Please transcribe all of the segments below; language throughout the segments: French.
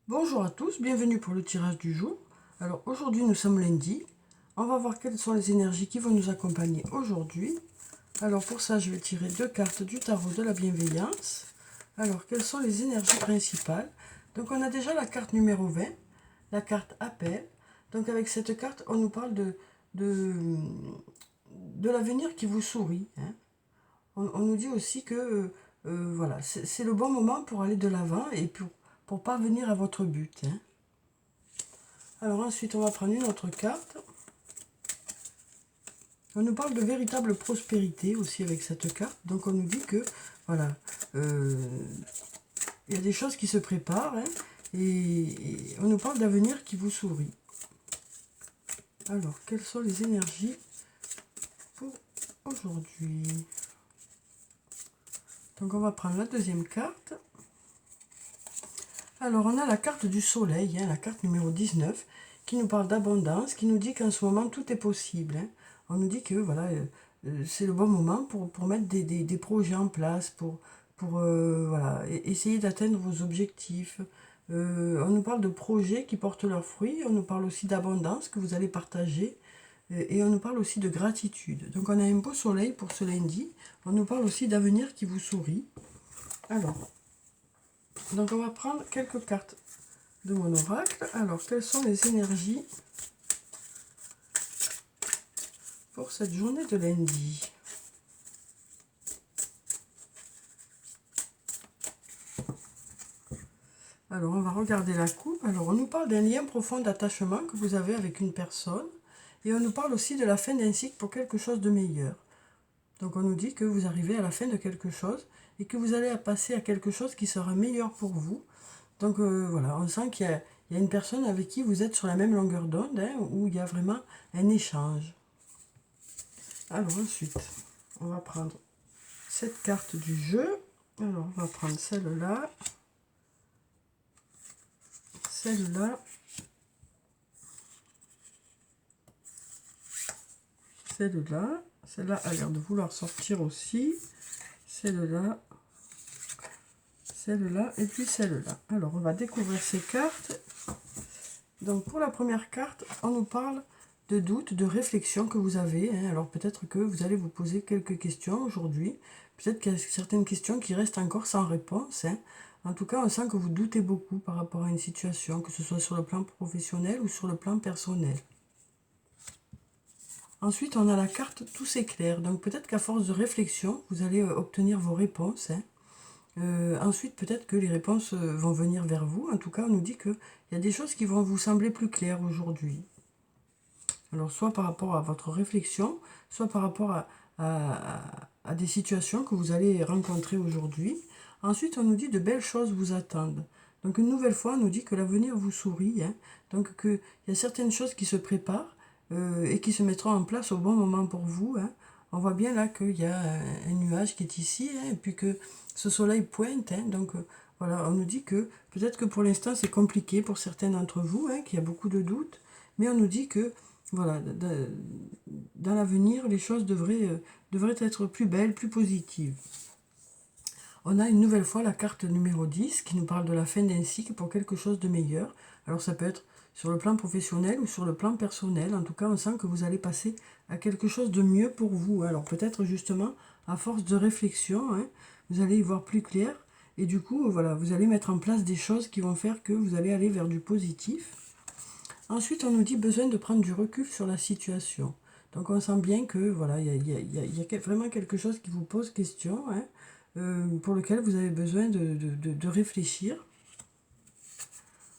Bonjour à tous, bienvenue pour le tirage du jour. Alors aujourd'hui nous sommes lundi, on va voir quelles sont les énergies qui vont nous accompagner aujourd'hui. Alors pour ça je vais tirer deux cartes du tarot de la bienveillance. Alors quelles sont les énergies principales? Donc on a déjà la carte numéro 20, la carte appel. Donc avec cette carte on nous parle de l'avenir qui vous sourit, hein. On nous dit aussi que voilà, c'est le bon moment pour aller de l'avant et pour parvenir à votre but, hein. Alors ensuite, on va prendre une autre carte. On nous parle de véritable prospérité aussi avec cette carte. Donc on nous dit que, voilà, il y a des choses qui se préparent, hein, et on nous parle d'avenir qui vous sourit. Alors, quelles sont les énergies pour aujourd'hui? Donc on va prendre la deuxième carte. Alors on a la carte du soleil, hein, la carte numéro 19, qui nous parle d'abondance, qui nous dit qu'en ce moment tout est possible, hein. On nous dit que voilà, c'est le bon moment pour mettre des projets en place, pour voilà, essayer d'atteindre vos objectifs. On nous parle de projets qui portent leurs fruits, on nous parle aussi d'abondance que vous allez partager, et on nous parle aussi de gratitude. Donc on a un beau soleil pour ce lundi, on nous parle aussi d'avenir qui vous sourit. Alors, donc on va prendre quelques cartes de mon oracle. Alors, quelles sont les énergies pour cette journée de lundi? Alors, on va regarder la coupe. Alors, on nous parle d'un lien profond d'attachement que vous avez avec une personne. Et on nous parle aussi de la fin d'un cycle pour quelque chose de meilleur. Donc, on nous dit que vous arrivez à la fin de quelque chose et que vous allez passer à quelque chose qui sera meilleur pour vous. Donc, voilà, on sent qu'il y a une personne avec qui vous êtes sur la même longueur d'onde, hein, où il y a vraiment un échange. Alors, ensuite, on va prendre cette carte du jeu. Alors, on va prendre celle-là, celle-là, celle-là. Celle-là a l'air de vouloir sortir aussi. Celle-là, celle-là et puis celle-là. Alors, on va découvrir ces cartes. Donc, pour la première carte, on nous parle de doutes, de réflexions que vous avez, hein. Alors, peut-être que vous allez vous poser quelques questions aujourd'hui. Peut-être qu'il y a certaines questions qui restent encore sans réponse, hein. En tout cas, on sent que vous doutez beaucoup par rapport à une situation, que ce soit sur le plan professionnel ou sur le plan personnel. Ensuite, on a la carte Tout s'éclaire. Donc peut-être qu'à force de réflexion, vous allez obtenir vos réponses, hein. Ensuite, peut-être que les réponses vont venir vers vous. En tout cas, on nous dit qu'il y a des choses qui vont vous sembler plus claires aujourd'hui. Alors, soit par rapport à votre réflexion, soit par rapport à des situations que vous allez rencontrer aujourd'hui. Ensuite, on nous dit de belles choses vous attendent. Donc, une nouvelle fois, on nous dit que l'avenir vous sourit, hein. Donc, qu'il y a certaines choses qui se préparent et qui se mettront en place au bon moment pour vous, hein. On voit bien là qu'il y a un nuage qui est ici, hein, et puis que ce soleil pointe, hein. Donc, voilà, on nous dit que peut-être que pour l'instant, c'est compliqué pour certains d'entre vous, hein, qu'il y a beaucoup de doutes, mais on nous dit que voilà, dans l'avenir, les choses devraient être plus belles, plus positives. On a une nouvelle fois la carte numéro 10 qui nous parle de la fin d'un cycle pour quelque chose de meilleur. Alors ça peut être sur le plan professionnel ou sur le plan personnel. En tout cas, on sent que vous allez passer à quelque chose de mieux pour vous. Alors peut-être justement, à force de réflexion, hein, vous allez y voir plus clair. Et du coup, voilà, vous allez mettre en place des choses qui vont faire que vous allez aller vers du positif. Ensuite, on nous dit besoin de prendre du recul sur la situation. Donc on sent bien que voilà, il y a vraiment quelque chose qui vous pose question, hein, pour lequel vous avez besoin de réfléchir.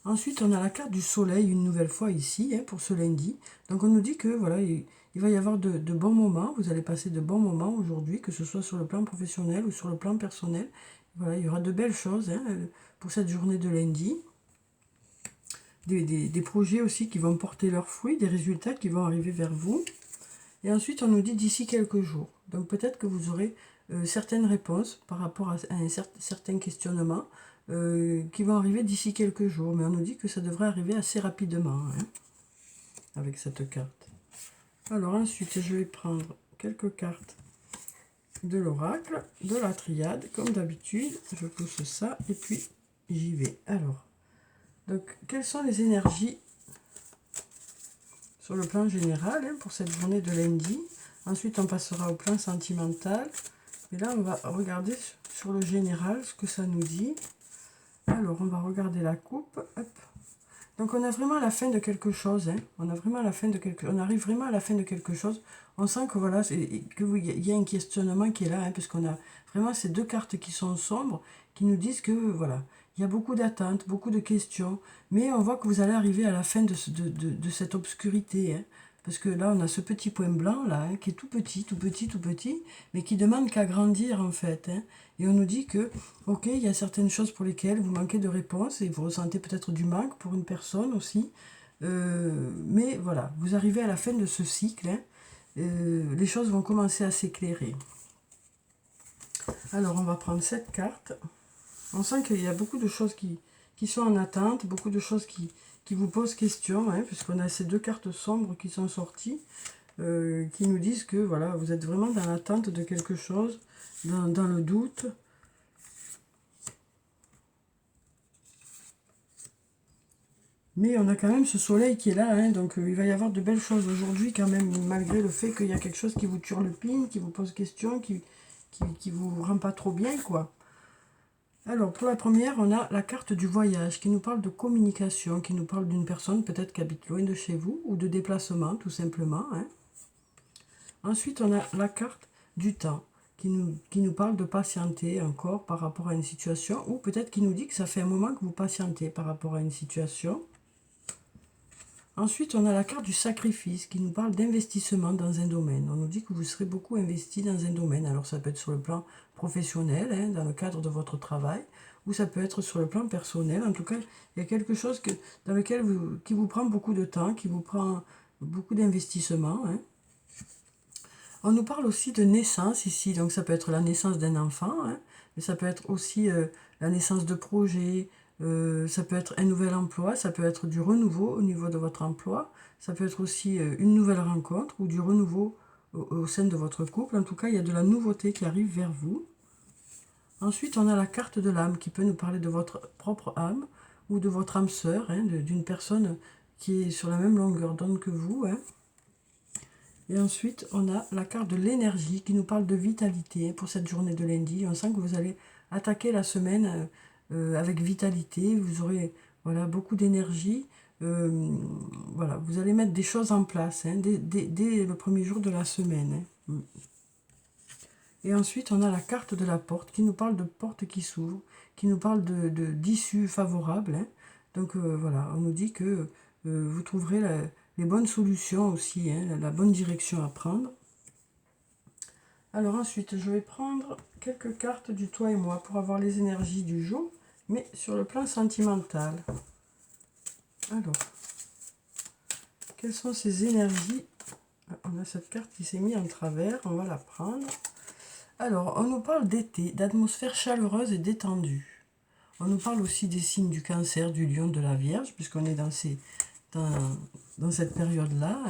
Ensuite, on a la carte du soleil une nouvelle fois ici, hein, pour ce lundi. Donc on nous dit que voilà, il va y avoir de bons moments, vous allez passer de bons moments aujourd'hui, que ce soit sur le plan professionnel ou sur le plan personnel. Voilà, il y aura de belles choses, hein, pour cette journée de lundi. Des projets aussi qui vont porter leurs fruits, des résultats qui vont arriver vers vous. Et ensuite, on nous dit d'ici quelques jours. Donc peut-être que vous aurez certaines réponses par rapport à un certain questionnement qui vont arriver d'ici quelques jours. Mais on nous dit que ça devrait arriver assez rapidement, hein, avec cette carte. Alors ensuite, je vais prendre quelques cartes de l'oracle, de la triade, comme d'habitude. Je pousse ça et puis j'y vais. Alors, Donc, quelles sont les énergies sur le plan général pour cette journée de lundi? Ensuite, on passera au plan sentimental. Et là, on va regarder sur le général ce que ça nous dit. Alors, on va regarder la coupe. Hop. Donc, on a vraiment à la fin de quelque chose. On arrive vraiment à la fin de quelque chose. On sent que voilà, qu'il y a un questionnement qui est là, parce qu'on a vraiment ces deux cartes qui sont sombres, qui nous disent que voilà, il y a beaucoup d'attentes, beaucoup de questions, mais on voit que vous allez arriver à la fin de cette obscurité. Parce que là, on a ce petit point blanc là, qui est tout petit, tout petit, tout petit, mais qui demande qu'à grandir en fait. Et on nous dit que, ok, il y a certaines choses pour lesquelles vous manquez de réponse et vous ressentez peut-être du manque pour une personne aussi. Mais voilà, vous arrivez à la fin de ce cycle. Les choses vont commencer à s'éclairer. Alors, on va prendre cette carte. On sent qu'il y a beaucoup de choses qui sont en attente, beaucoup de choses qui vous posent question, puisqu'on a ces deux cartes sombres qui sont sorties, qui nous disent que voilà, vous êtes vraiment dans l'attente de quelque chose, dans le doute. Mais on a quand même ce soleil qui est là, donc il va y avoir de belles choses aujourd'hui quand même, malgré le fait qu'il y a quelque chose qui vous turlupine, qui vous pose question, qui vous rend pas trop bien, quoi. Alors, pour la première, on a la carte du voyage qui nous parle de communication, qui nous parle d'une personne peut-être qui habite loin de chez vous, ou de déplacement, tout simplement. Ensuite, on a la carte du temps qui nous parle de patienter encore par rapport à une situation, ou peut-être qui nous dit que ça fait un moment que vous patientez par rapport à une situation. Ensuite, on a la carte du sacrifice qui nous parle d'investissement dans un domaine. On nous dit que vous serez beaucoup investi dans un domaine. Alors, ça peut être sur le plan professionnel, dans le cadre de votre travail, ou ça peut être sur le plan personnel. En tout cas, il y a quelque chose dans lequel qui vous prend beaucoup de temps, qui vous prend beaucoup d'investissement. On nous parle aussi de naissance ici. Donc, ça peut être la naissance d'un enfant, mais ça peut être aussi la naissance de projets. Ça peut être un nouvel emploi, ça peut être du renouveau au niveau de votre emploi, ça peut être aussi une nouvelle rencontre ou du renouveau au sein de votre couple. En tout cas, il y a de la nouveauté qui arrive vers vous. Ensuite, on a la carte de l'âme qui peut nous parler de votre propre âme ou de votre âme sœur, d'une personne qui est sur la même longueur d'onde que vous. Et ensuite, on a la carte de l'énergie qui nous parle de vitalité pour cette journée de lundi. On sent que vous allez attaquer la semaine avec vitalité. Vous aurez beaucoup d'énergie. Voilà, vous allez mettre des choses en place dès le premier jour de la semaine. Et ensuite, on a la carte de la porte qui nous parle de porte qui s'ouvre, qui nous parle d'issue favorable. Donc voilà, on nous dit que vous trouverez les bonnes solutions aussi, la bonne direction à prendre. Alors ensuite, je vais prendre quelques cartes du toi et moi pour avoir les énergies du jour, mais sur le plan sentimental. Alors, quelles sont ces énergies? On a cette carte qui s'est mise en travers, on va la prendre. Alors, on nous parle d'été, d'atmosphère chaleureuse et détendue. On nous parle aussi des signes du Cancer, du Lion, de la Vierge, puisqu'on est dans cette période-là,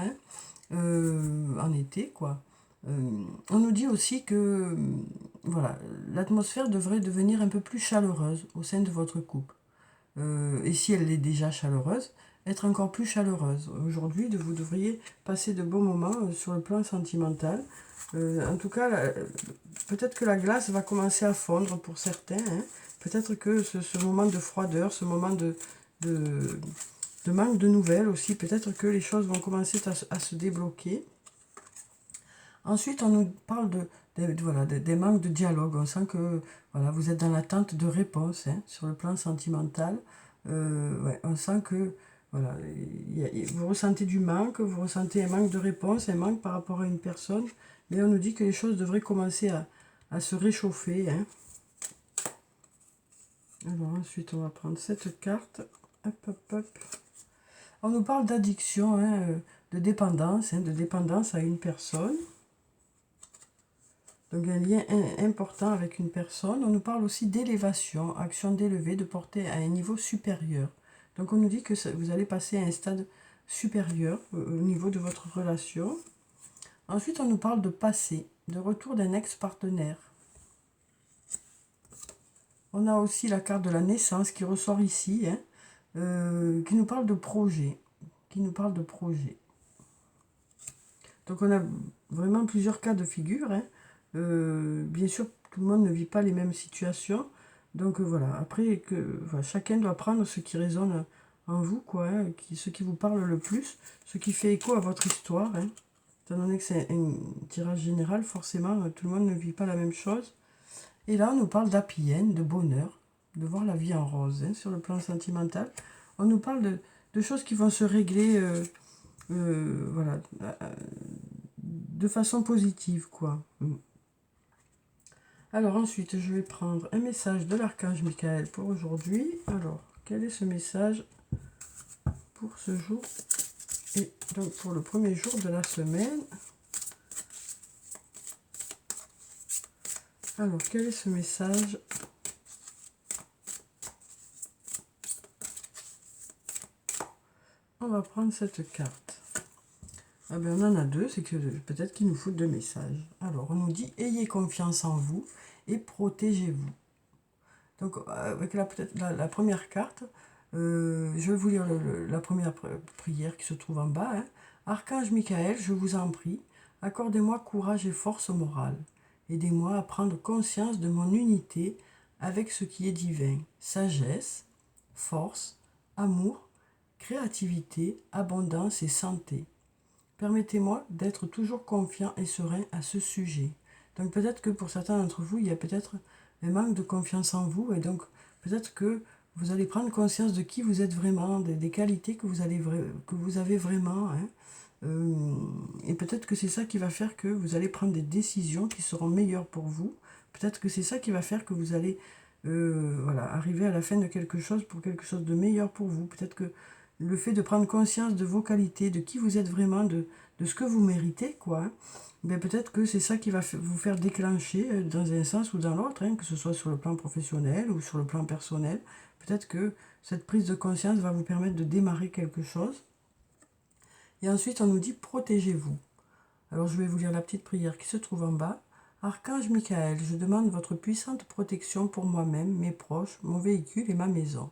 en été, quoi. On nous dit aussi que voilà, l'atmosphère devrait devenir un peu plus chaleureuse au sein de votre couple. Et si elle est déjà chaleureuse, être encore plus chaleureuse. Aujourd'hui, vous devriez passer de bons moments sur le plan sentimental. En tout cas, peut-être que la glace va commencer à fondre pour certains. Peut-être que ce moment de froideur, ce moment de manque de nouvelles aussi, peut-être que les choses vont commencer à se débloquer. Ensuite, on nous parle des manques de dialogue. On sent que vous êtes dans l'attente de réponses sur le plan sentimental. On sent que vous ressentez du manque, vous ressentez un manque de réponse, un manque par rapport à une personne. Mais on nous dit que les choses devraient commencer à se réchauffer. Alors ensuite, on va prendre cette carte. Hop, hop, hop. On nous parle d'addiction, de dépendance à une personne. Donc un lien important avec une personne. On nous parle aussi d'élévation, action d'élever, de porter à un niveau supérieur. Donc on nous dit que vous allez passer à un stade supérieur au niveau de votre relation. Ensuite, on nous parle de passé, de retour d'un ex-partenaire. On a aussi la carte de la naissance qui ressort ici. qui nous parle de projet. Qui nous parle de projet. Donc on a vraiment plusieurs cas de figure. Hein. Bien sûr, tout le monde ne vit pas les mêmes situations. Donc voilà, après, voilà, chacun doit prendre ce qui résonne en vous, quoi, hein, ce qui vous parle le plus, ce qui fait écho à votre histoire. Hein. Étant donné que c'est un tirage général, forcément, tout le monde ne vit pas la même chose. Et là, on nous parle d'happy end, de bonheur, de voir la vie en rose, hein, sur le plan sentimental. On nous parle de choses qui vont se régler, voilà, de façon positive, quoi. Alors ensuite, je vais prendre un message de l'archange Michael pour aujourd'hui. Alors, quel est ce message pour ce jour et donc pour le premier jour de la semaine? Alors, quel est ce message? On va prendre cette carte. Ah ben, on en a deux, c'est que peut-être qu'il nous faut deux messages. Alors, on nous dit « Ayez confiance en vous et protégez-vous ». Donc, avec peut-être la première carte, je vais vous lire la première prière qui se trouve en bas. Hein. Archange Michael, je vous en prie, accordez-moi courage et force morale. Aidez-moi à prendre conscience de mon unité avec ce qui est divin. Sagesse, force, amour, créativité, abondance et santé. Permettez-moi d'être toujours confiant et serein à ce sujet. Donc peut-être que pour certains d'entre vous, il y a peut-être un manque de confiance en vous et donc peut-être que vous allez prendre conscience de qui vous êtes vraiment, des qualités que vous avez vraiment. Hein. Et peut-être que c'est ça qui va faire que vous allez prendre des décisions qui seront meilleures pour vous. Peut-être que c'est ça qui va faire que vous allez voilà, arriver à la fin de quelque chose pour quelque chose de meilleur pour vous. Peut-être que le fait de prendre conscience de vos qualités, de qui vous êtes vraiment, de ce que vous méritez, quoi. Hein, ben peut-être que c'est ça qui va vous faire déclencher dans un sens ou dans l'autre, hein, que ce soit sur le plan professionnel ou sur le plan personnel. Peut-être que cette prise de conscience va vous permettre de démarrer quelque chose. Et ensuite, on nous dit protégez-vous. Alors, je vais vous lire la petite prière qui se trouve en bas. Archange Michael, je demande votre puissante protection pour moi-même, mes proches, mon véhicule et ma maison.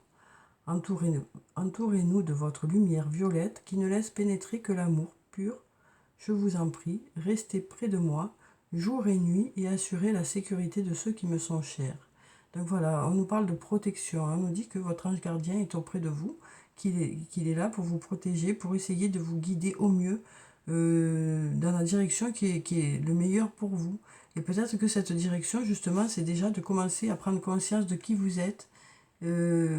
Entourez-nous de votre lumière violette qui ne laisse pénétrer que l'amour pur. Je vous en prie, restez près de moi, jour et nuit, et assurez la sécurité de ceux qui me sont chers. Donc voilà, on nous parle de protection. On nous dit que votre ange gardien est auprès de vous, qu'il est là pour vous protéger, pour essayer de vous guider au mieux dans la direction qui est le meilleur pour vous. Et peut-être que cette direction, justement, c'est déjà de commencer à prendre conscience de qui vous êtes, des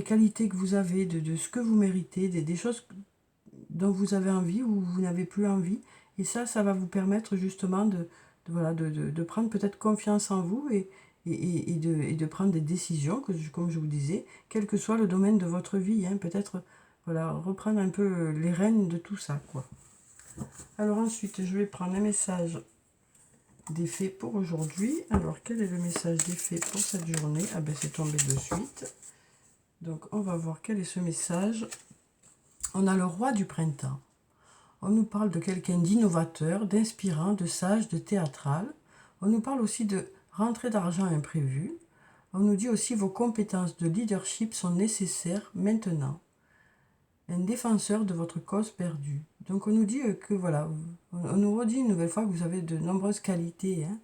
qualités que vous avez, de ce que vous méritez, des choses dont vous avez envie ou vous n'avez plus envie. Et ça va vous permettre justement de prendre peut-être confiance en vous et de prendre des décisions, comme je vous disais, quel que soit le domaine de votre vie. Hein, peut-être voilà, reprendre un peu les rênes de tout ça, quoi. Alors ensuite, je vais prendre un message d'effet pour aujourd'hui. Alors, quel est le message d'effet pour cette journée? Ah ben, c'est tombé de suite. Donc, on va voir quel est ce message. On a le roi du printemps. On nous parle de quelqu'un d'innovateur, d'inspirant, de sage, de théâtral. On nous parle aussi de rentrée d'argent imprévue. On nous dit aussi vos compétences de leadership sont nécessaires maintenant. Un défenseur de votre cause perdue. Donc on nous dit que voilà, on nous redit une nouvelle fois que vous avez de nombreuses qualités. Hein,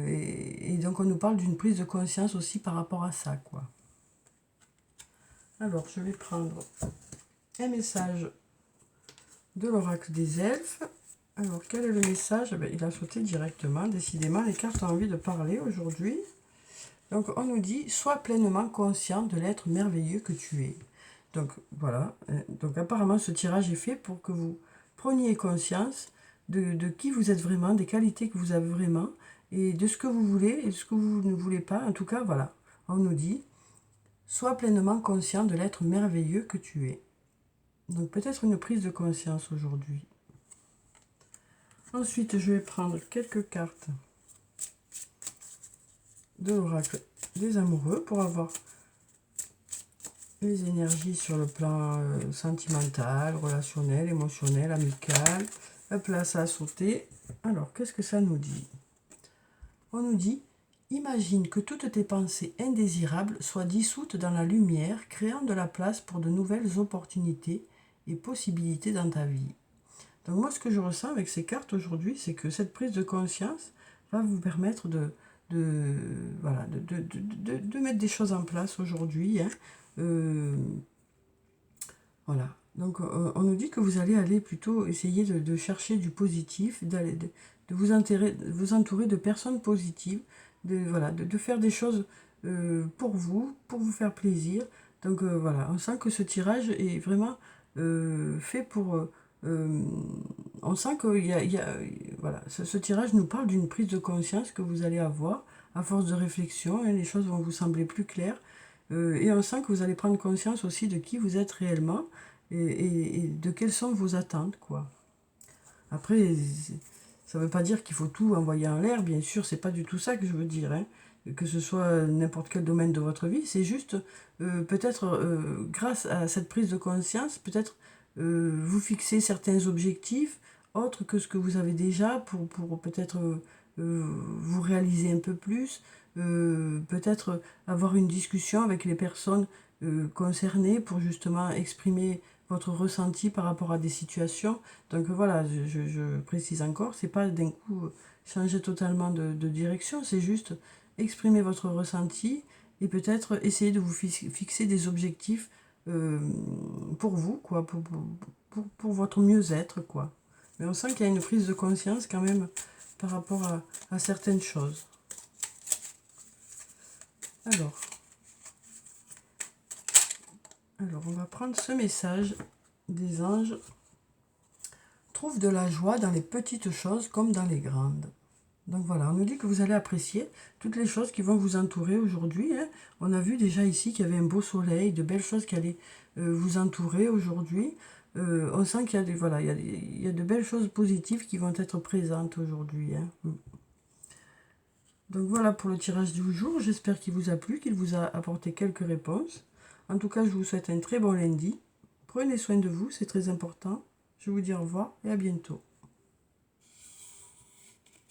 et donc on nous parle d'une prise de conscience aussi par rapport à ça, quoi. Alors je vais prendre un message de l'oracle des elfes. Alors quel est le message? Il a sauté directement, décidément les cartes ont envie de parler aujourd'hui. Donc on nous dit, sois pleinement conscient de l'être merveilleux que tu es. Donc voilà, donc apparemment ce tirage est fait pour que vous preniez conscience de qui vous êtes vraiment, des qualités que vous avez vraiment, et de ce que vous voulez et de ce que vous ne voulez pas. En tout cas, voilà, on nous dit, sois pleinement conscient de l'être merveilleux que tu es. Donc peut-être une prise de conscience aujourd'hui. Ensuite, je vais prendre quelques cartes de l'oracle des amoureux pour avoir les énergies sur le plan sentimental, relationnel, émotionnel, amical. Hop là, ça a sauté. Alors, qu'est-ce que ça nous dit? On nous dit, Imagine que toutes tes pensées indésirables soient dissoutes dans la lumière, créant de la place pour de nouvelles opportunités et possibilités dans ta vie. Donc moi, ce que je ressens avec ces cartes aujourd'hui, c'est que cette prise de conscience va vous permettre de, voilà, de mettre des choses en place aujourd'hui. Hein. Voilà. Donc on nous dit que vous allez aller plutôt essayer de chercher du positif, de vous entourer de personnes positives, voilà, de faire des choses pour vous faire plaisir. Donc voilà, on sent que ce tirage est vraiment fait pour... on sent que voilà, ce tirage nous parle d'une prise de conscience que vous allez avoir à force de réflexion, hein, les choses vont vous sembler plus claires. Et on sent que vous allez prendre conscience aussi de qui vous êtes réellement et de quelles sont vos attentes, quoi. Après, ça ne veut pas dire qu'il faut tout envoyer en l'air, bien sûr, c'est pas du tout ça que je veux dire, hein. Que ce soit n'importe quel domaine de votre vie, c'est juste peut-être grâce à cette prise de conscience, peut-être vous fixer certains objectifs autres que ce que vous avez déjà pour peut-être vous réaliser un peu plus, peut-être avoir une discussion avec les personnes concernées pour justement exprimer votre ressenti par rapport à des situations. Donc voilà, je précise encore, c'est pas d'un coup changer totalement de direction, c'est juste exprimer votre ressenti et peut-être essayer de vous fixer des objectifs pour vous, quoi, pour votre mieux-être, quoi. Mais on sent qu'il y a une prise de conscience quand même par rapport à certaines choses. Alors, on va prendre ce message des anges. Trouve de la joie dans les petites choses comme dans les grandes. Donc voilà, on nous dit que vous allez apprécier toutes les choses qui vont vous entourer aujourd'hui. Hein. On a vu déjà ici qu'il y avait un beau soleil, de belles choses qui allaient vous entourer aujourd'hui. On sent qu'il y a voilà, il y a de belles choses positives qui vont être présentes aujourd'hui. Hein. Donc voilà pour le tirage du jour. J'espère qu'il vous a plu, qu'il vous a apporté quelques réponses. En tout cas, je vous souhaite un très bon lundi. Prenez soin de vous, c'est très important. Je vous dis au revoir et à bientôt.